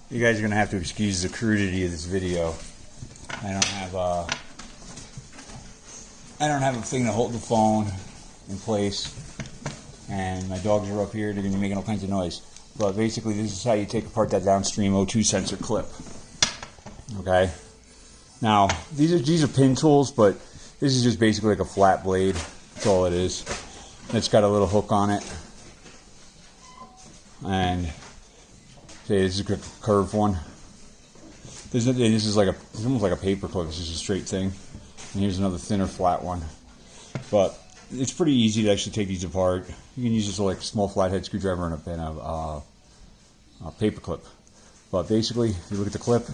You guys are gonna have to excuse the crudity of this video. I don't have a thing to hold the phone in place, and my dogs are up here. They're gonna be making all kinds of noise. But basically, this is how you take apart that downstream O2 sensor clip. Okay. Now these are pin tools, but this is just basically like a flat blade. That's all it is. It's got a little hook on it, and see, this is a curved one. This is like it's almost like a paper clip. It's just a straight thing. And here's another thinner, flat one. But it's pretty easy to actually take these apart. You can use this like a small flathead screwdriver and a paper clip. But basically, if you look at the clip,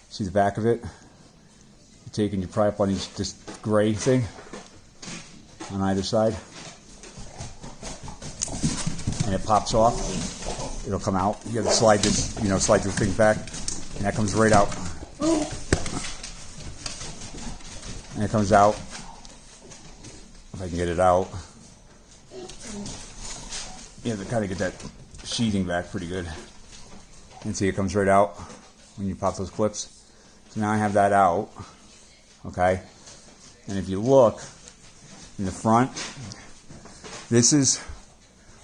see the back of it. You take and you pry up on this gray thing on either side, and it pops off. It'll come out. You have to slide this, slide your thing back, and that comes right out. And it comes out. If I can get it out, you have to kind of get that sheathing back pretty good. And see, it comes right out when you pop those clips. So now I have that out. Okay, and if you look in the front, this is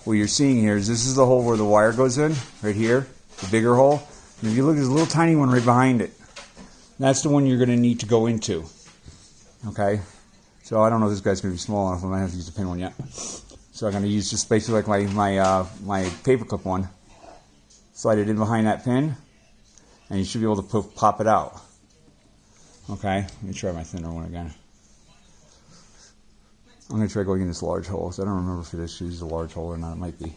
what you're seeing here. This is the hole where the wire goes in, right here, the bigger hole. And if you look, there's a little tiny one right behind it. That's the one you're going to need to go into. Okay, so I don't know if this guy's going to be small enough. I might have to use the pin one yet. So I'm going to use just basically like my paperclip one. Slide it in behind that pin, and you should be able to pop it out. Okay, let me try my thinner one again. I'm going to try going in this large hole, because I don't remember if it is use a large hole or not. It might be.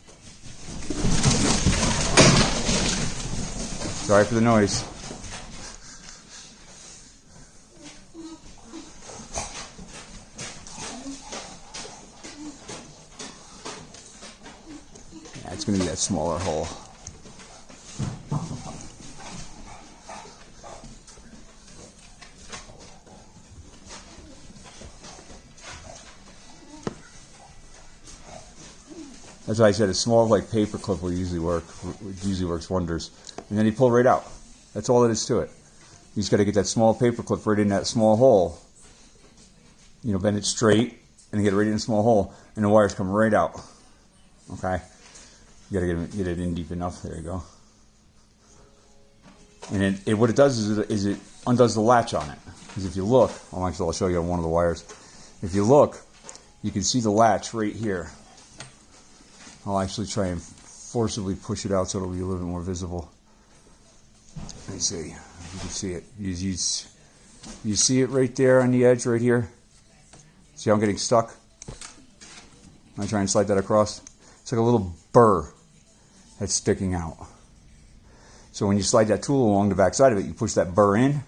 Sorry for the noise. Yeah, it's going to be that smaller hole. That's why I said a small like paper clip will usually work. It usually works wonders. And then you pull right out. That's all it is to it. You just got to get that small paper clip right in that small hole. Bend it straight and get it right in a small hole, and the wires come right out. Okay. You got to get it in deep enough. There you go. And what it does is it undoes the latch on it. Because if you look, I'll show you on one of the wires. If you look, you can see the latch right here. I'll actually try and forcibly push it out so it'll be a little bit more visible. Let me see if you can see it. You see it right there on the edge right here? See how I'm getting stuck? I try and slide that across. It's like a little burr that's sticking out. So when you slide that tool along the back side of it, you push that burr in,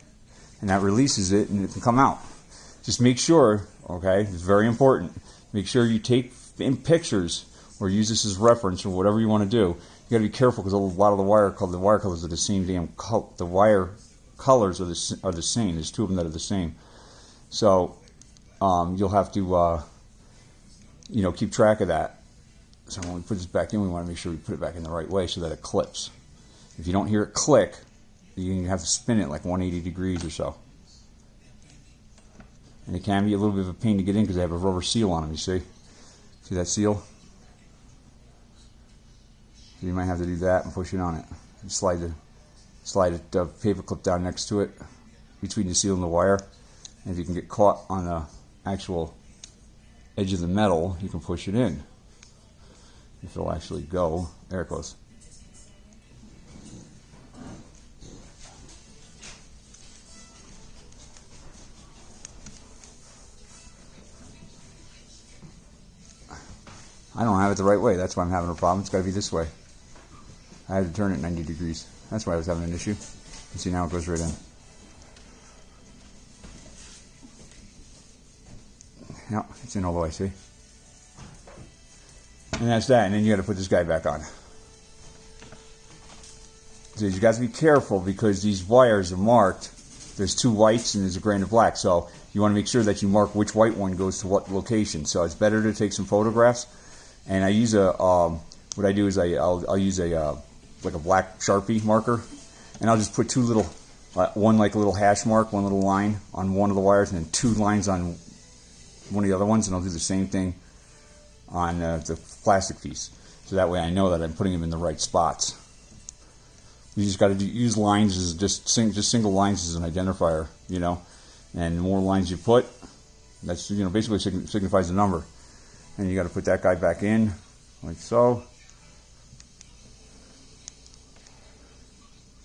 and that releases it, and it can come out. Just make sure, okay, it's very important, make sure you take in pictures or use this as reference or whatever you want to do. You got to be careful because a lot of the wire colors are the same damn color. The wire colors are the same. There's two of them that are the same. So you'll have to keep track of that. So when we put this back in, we want to make sure we put it back in the right way so that it clips. If you don't hear it click, you have to spin it like 180 degrees or so. And it can be a little bit of a pain to get in because they have a rubber seal on them. You see that seal? So you might have to do that and push it on it. And slide the paper clip down next to it, between the seal and the wire. And if you can get caught on the actual edge of the metal, you can push it in. If it'll actually go, there it goes. I don't have it the right way. That's why I'm having a problem. It's got to be this way. I had to turn it 90 degrees. That's why I was having an issue. You see now it goes right in. Yep, it's in all the way, see? And that's that. And then you got to put this guy back on. So you got to be careful because these wires are marked. There's two whites and there's a grain of black. So you want to make sure that you mark which white one goes to what location. So it's better to take some photographs. And I use what I do is I'll use like a black Sharpie marker, and I'll just put two little, one like a little hash mark, one little line on one of the wires, and then two lines on one of the other ones, and I'll do the same thing on the plastic piece. So that way I know that I'm putting them in the right spots. You just got to use lines as just single lines as an identifier, you know. And the more lines you put, that's, you know, basically signifies the number. And you got to put that guy back in, like so.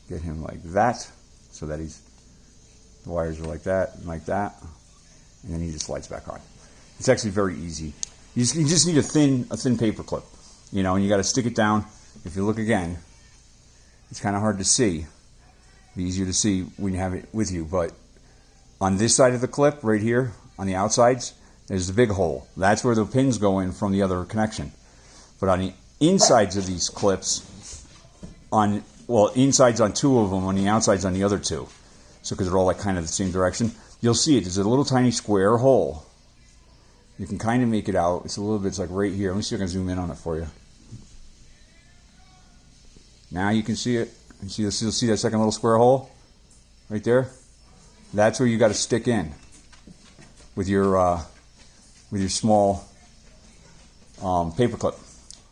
Get him like that, so that the wires are like that, and then he just slides back on. It's actually very easy. You just need a thin paper clip, you know, and you got to stick it down. If you look again, it's kind of hard to see. It'd be easier to see when you have it with you, but on this side of the clip, right here, on the outsides, there's the big hole. That's where the pins go in from the other connection. But on the insides of these clips, insides on two of them, on the outsides on the other two, so because they're all like kind of the same direction, you'll see it. There's a little tiny square hole. You can kind of make it out. It's a little bit, it's like right here. Let me see if I can zoom in on it for you. Now you can see it. You'll see that second little square hole right there. That's where you got to stick in with your small paper clip.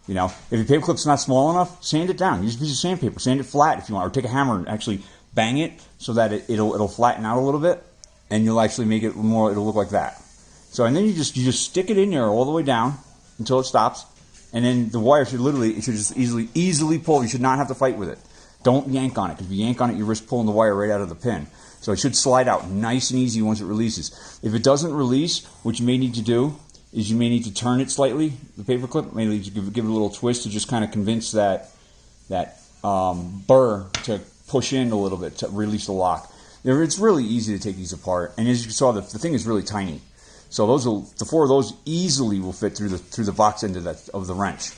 You know, if your paper clip's not small enough, sand it down. Use a piece of sandpaper. Sand it flat if you want, or take a hammer and actually bang it so that it'll flatten out a little bit, and you'll actually make it more. It'll look like that. So, and then you just stick it in there all the way down until it stops, and then the wire should just easily pull. You should not have to fight with it. Don't yank on it, because if you yank on it, you risk pulling the wire right out of the pin. So it should slide out nice and easy once it releases. If it doesn't release, what you may need to do is you may need to turn it slightly, the paper clip, maybe give it a little twist to just kind of convince that burr to push in a little bit to release the lock. It's really easy to take these apart, and as you saw, the thing is really tiny. So the four of those easily will fit through the box end of the wrench.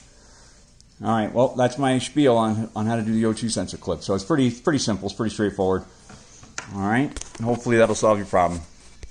All right, well, that's my spiel on how to do the O2 sensor clip. So it's pretty simple, it's pretty straightforward. All right, and hopefully that'll solve your problem.